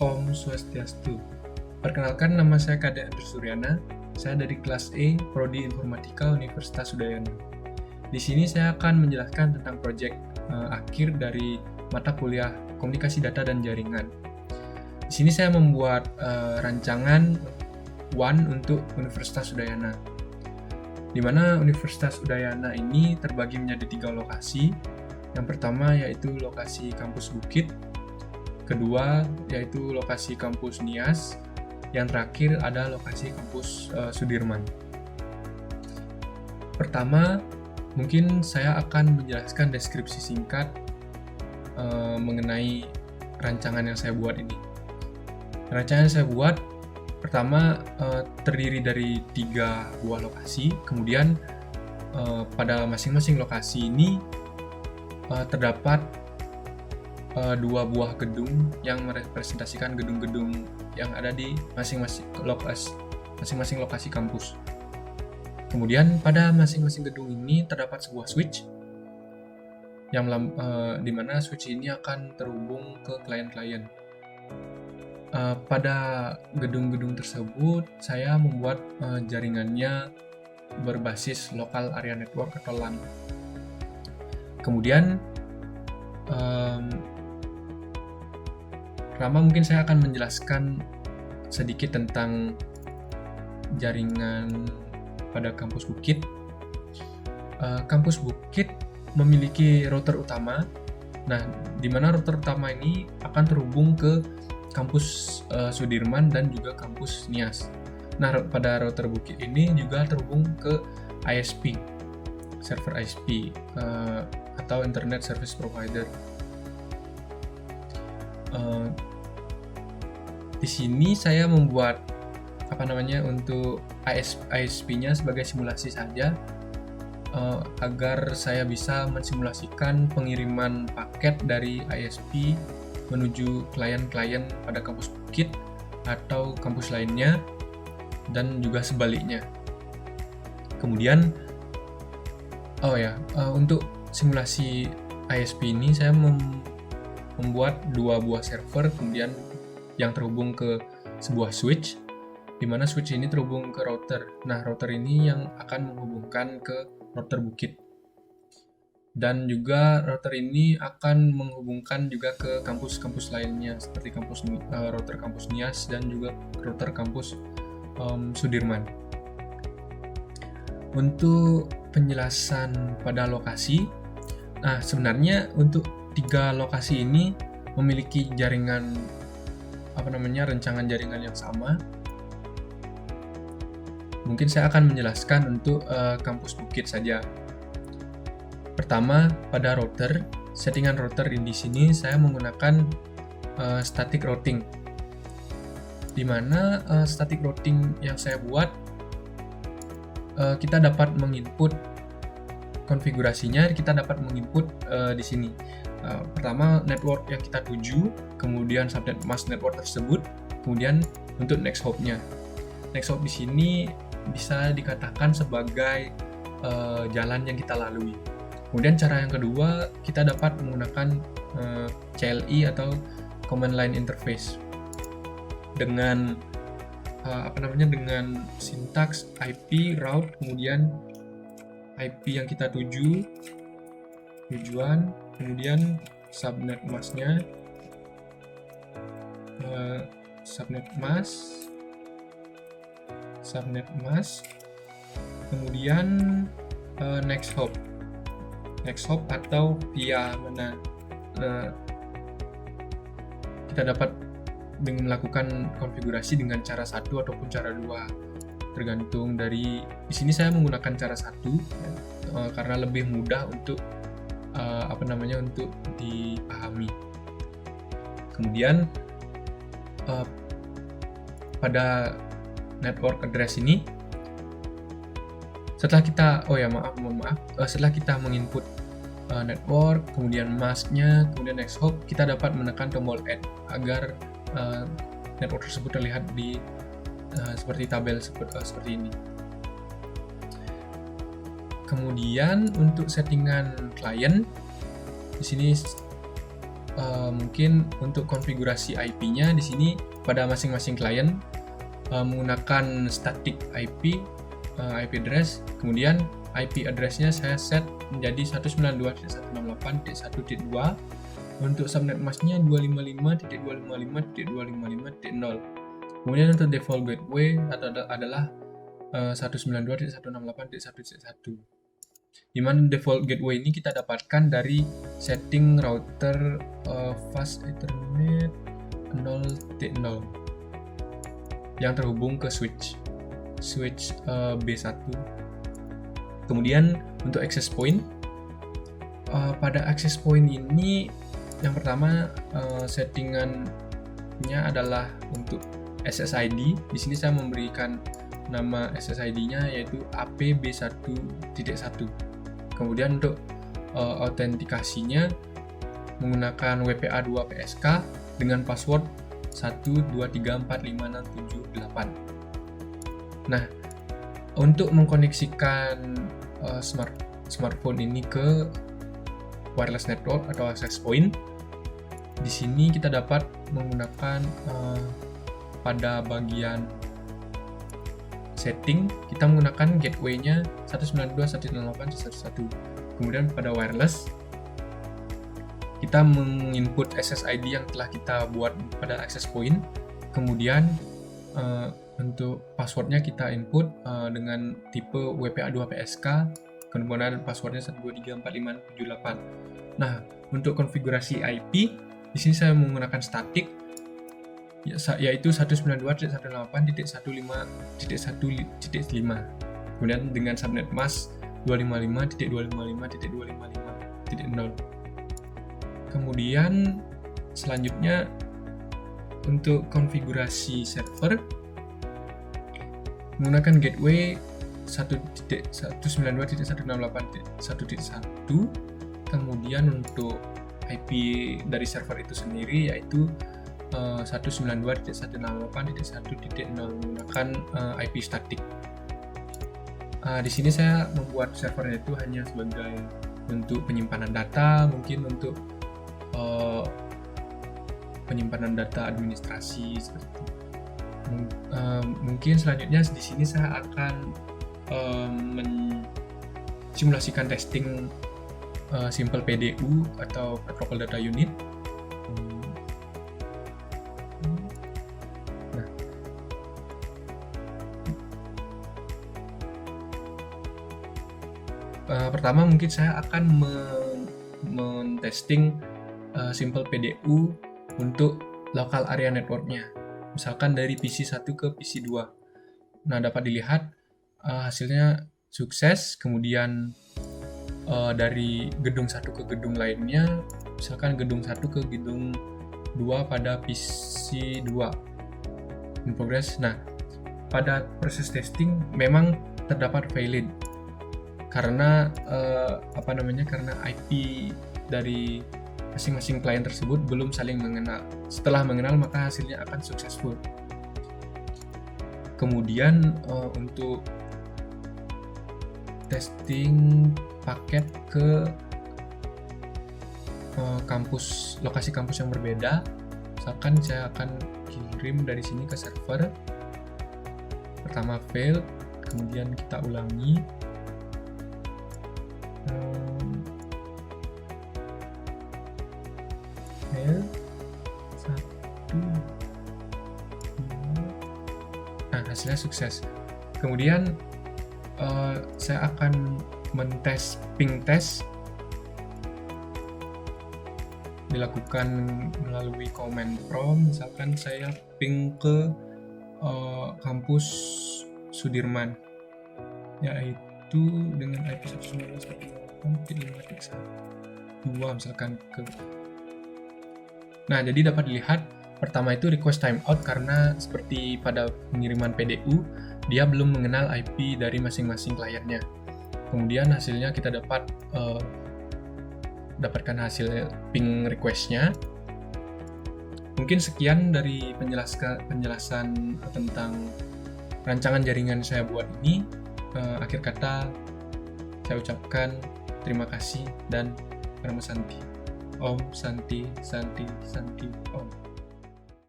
Om Swastiastu. Perkenalkan, nama saya Kade Andri Suryana. Saya dari kelas E, Prodi Informatika Universitas Udayana. Di sini saya akan menjelaskan tentang proyek akhir dari mata kuliah Komunikasi Data dan Jaringan. Di sini saya membuat rancangan WAN untuk Universitas Udayana. Di mana Universitas Udayana ini terbagi menjadi 3 lokasi. Yang pertama yaitu lokasi kampus Bukit, kedua yaitu lokasi kampus Nias, yang terakhir ada lokasi kampus Sudirman. Pertama, mungkin saya akan menjelaskan deskripsi singkat mengenai rancangan yang saya buat ini. Rancangan yang saya buat pertama terdiri dari 3 buah lokasi, kemudian pada masing-masing lokasi ini terdapat 2 buah gedung yang merepresentasikan gedung-gedung yang ada di masing-masing lokasi kampus. Kemudian pada masing-masing gedung ini terdapat sebuah switch yang di mana switch ini akan terhubung ke klien-klien. Pada gedung-gedung tersebut saya membuat jaringannya berbasis local area network atau LAN. Kemudian pertama mungkin saya akan menjelaskan sedikit tentang jaringan pada kampus Bukit. Kampus Bukit memiliki router utama. Nah, di mana router utama ini akan terhubung ke kampus Sudirman dan juga kampus Nias. Nah, pada router Bukit ini juga terhubung ke ISP, server ISP atau Internet Service Provider. Di sini saya membuat untuk ISP-nya sebagai simulasi saja agar saya bisa mensimulasikan pengiriman paket dari ISP menuju klien-klien pada kampus Bukit atau kampus lainnya dan juga sebaliknya. Kemudian untuk simulasi ISP ini saya membuat 2 buah server kemudian yang terhubung ke sebuah switch, di mana switch ini terhubung ke router. Nah, router ini yang akan menghubungkan ke router Bukit. Dan juga router ini akan menghubungkan juga ke kampus-kampus lainnya seperti router kampus Nias dan juga router kampus Sudirman. Untuk penjelasan pada lokasi, nah sebenarnya untuk 3 lokasi ini memiliki jaringan rancangan jaringan yang sama. Mungkin saya akan menjelaskan untuk kampus Bukit saja. Pertama, pada router, settingan router di sini saya menggunakan static routing. Di mana static routing yang saya buat kita dapat menginput konfigurasinya, kita dapat menginput di sini. Pertama, network yang kita tuju, kemudian subnet mask network tersebut, kemudian untuk next hop-nya. Next hop di sini bisa dikatakan sebagai jalan yang kita lalui. Kemudian cara yang kedua, kita dapat menggunakan CLI atau Command Line Interface dengan dengan sintaks IP route, kemudian IP yang kita tuju, tujuan, kemudian subnet mask-nya, subnet mask, kemudian next hop atau via mana kita dapat dengan melakukan konfigurasi dengan cara 1 ataupun cara 2, tergantung dari. Di sini saya menggunakan cara 1 karena lebih mudah untuk untuk dipahami. Kemudian pada network address ini setelah kita setelah kita menginput network, kemudian mask-nya, kemudian next hop, kita dapat menekan tombol add agar network tersebut terlihat di seperti tabel seperti ini. Kemudian untuk settingan klien, di sini mungkin untuk konfigurasi IP-nya di sini pada masing-masing klien menggunakan static IP address, kemudian IP address-nya saya set menjadi 192.168.1.2. Untuk subnet mask-nya 255.255.255.0. Kemudian untuk default gateway adalah 192.168.1.1. Di mana default gateway ini kita dapatkan dari setting router fast ethernet 0.0 yang terhubung ke switch B1. Kemudian untuk access point, pada access point ini yang pertama settingannya adalah untuk SSID. Di sini saya memberikan nama SSID-nya yaitu APB1.1. Kemudian untuk autentikasinya menggunakan WPA2 PSK dengan password 123456778. Nah, untuk mengkoneksikan smartphone ini ke wireless network atau access point, di sini kita dapat menggunakan pada bagian setting kita menggunakan gateway-nya 192.168.1.1. Kemudian pada wireless kita menginput SSID yang telah kita buat pada access point. Kemudian untuk passwordnya kita input dengan tipe WPA2 PSK, kemudian passwordnya 1234578. Nah, untuk konfigurasi IP di sini saya menggunakan static yaitu 192.168.1.5.1.5. Kemudian dengan subnet mask 255.255.255.0. Kemudian selanjutnya untuk konfigurasi server menggunakan gateway 192.168.1.1. Kemudian untuk IP dari server itu sendiri yaitu 192.168.1.0 menggunakan IP static. Di sini saya membuat servernya itu hanya sebagai untuk penyimpanan data, mungkin untuk penyimpanan data administrasi seperti itu. Mungkin selanjutnya di sini saya akan mensimulasikan testing simple PDU atau protocol data unit. Pertama mungkin saya akan men-testing simple PDU untuk local area network-nya, misalkan dari PC 1 ke PC 2. Nah, dapat dilihat hasilnya sukses. Kemudian dari gedung 1 ke gedung lainnya, misalkan gedung 1 ke gedung 2 pada PC 2 in progress. Nah, pada proses testing memang terdapat failed karena karena IP dari masing-masing klien tersebut belum saling mengenal. Setelah mengenal maka hasilnya akan successful. Kemudian untuk testing paket ke lokasi kampus yang berbeda, misalkan saya akan kirim dari sini ke server. Pertama fail, kemudian kita ulangi. Fail 1, 2. Nah, hasilnya sukses. Kemudian saya akan mentes ping test, dilakukan melalui command prompt. Misalkan saya ping ke kampus Sudirman, yaitu dengan IP 192.168.5.1 misalkan ke. Nah, jadi dapat dilihat pertama itu request timeout karena seperti pada pengiriman PDU dia belum mengenal IP dari masing-masing kliennya. Kemudian hasilnya kita dapatkan hasil ping request-nya. Mungkin sekian dari penjelasan tentang rancangan jaringan saya buat ini. Akhir kata saya ucapkan terima kasih dan Paramasanti. Om Santi Santi Santi Om.